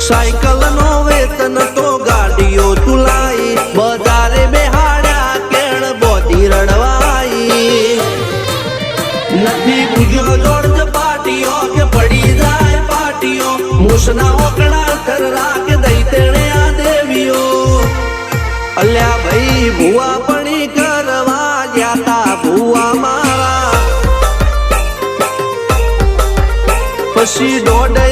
cycle no वेतन तो गाड़ियों तुलाई बजारे बेहाड़ा केण बोधी रड़वाई नथी बुझो जोड़ पाटियों के पड़ी जाए पाटियों मुसना ओकड़ा कर राख दई तेने आ देवियो अल्या भाई भुआ पणी करवा जाता भुआ मारा पसी डोडे